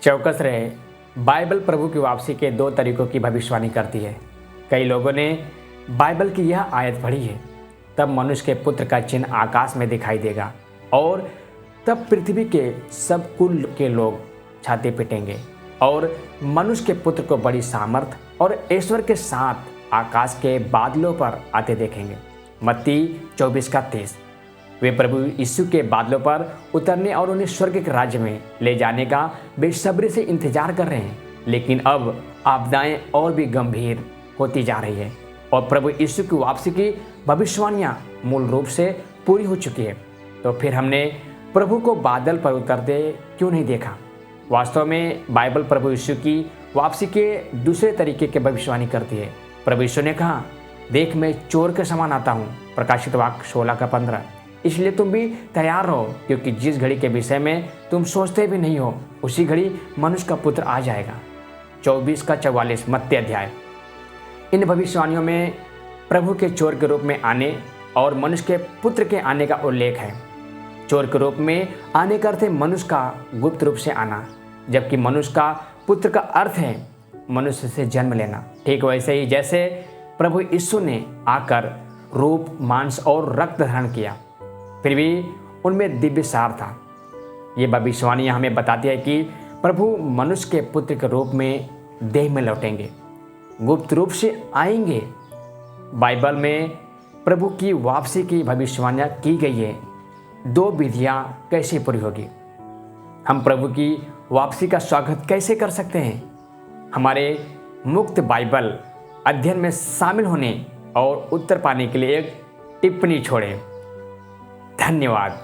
चौकस रहे। बाइबल प्रभु की वापसी के दो तरीकों की भविष्यवाणी करती है। कई लोगों ने बाइबल की यह आयत पढ़ी है, तब मनुष्य के पुत्र का चिन्ह आकाश में दिखाई देगा और तब पृथ्वी के सब कुल के लोग छाती पीटेंगे और मनुष्य के पुत्र को बड़ी सामर्थ और ऐश्वर्य के साथ आकाश के बादलों पर आते देखेंगे। मत्ती 24:30। वे प्रभु यीशु के बादलों पर उतरने और उन्हें स्वर्ग के राज्य में ले जाने का बेसब्री से इंतजार कर रहे हैं। लेकिन अब आपदाएं और भी गंभीर होती जा रही है और प्रभु यीशु की वापसी की भविष्यवाणियां मूल रूप से पूरी हो चुकी है। तो फिर हमने प्रभु को बादल पर उतरते क्यों नहीं देखा? वास्तव में बाइबल प्रभु यीशु की वापसी के दूसरे तरीके की भविष्यवाणी करती है। प्रभु यीशु ने कहा, देख मैं चोर के समान आता हूँ। प्रकाशित वाक्य 16:15। इसलिए तुम भी तैयार रहो, क्योंकि जिस घड़ी के विषय में तुम सोचते भी नहीं हो उसी घड़ी मनुष्य का पुत्र आ जाएगा। 24:44 मत्ती अध्याय। इन भविष्यवाणियों में प्रभु के चोर के रूप में आने और मनुष्य के पुत्र के आने का उल्लेख है। चोर के रूप में आने का अर्थ है मनुष्य का गुप्त रूप से आना, जबकि मनुष्य का पुत्र का अर्थ है मनुष्य से जन्म लेना। ठीक वैसे ही जैसे प्रभु यीशु ने आकर रूप, मांस और रक्त धारण किया, फिर भी उनमें दिव्य सार था। ये भविष्यवाणियाँ हमें बताती है कि प्रभु मनुष्य के पुत्र के रूप में देह में लौटेंगे, गुप्त रूप से आएंगे। बाइबल में प्रभु की वापसी की भविष्यवाणियाँ की गई है। दो विधियाँ कैसे पूरी होगी? हम प्रभु की वापसी का स्वागत कैसे कर सकते हैं? हमारे मुक्त बाइबल अध्ययन में शामिल होने और उत्तर पाने के लिए एक टिप्पणी छोड़ें। धन्यवाद।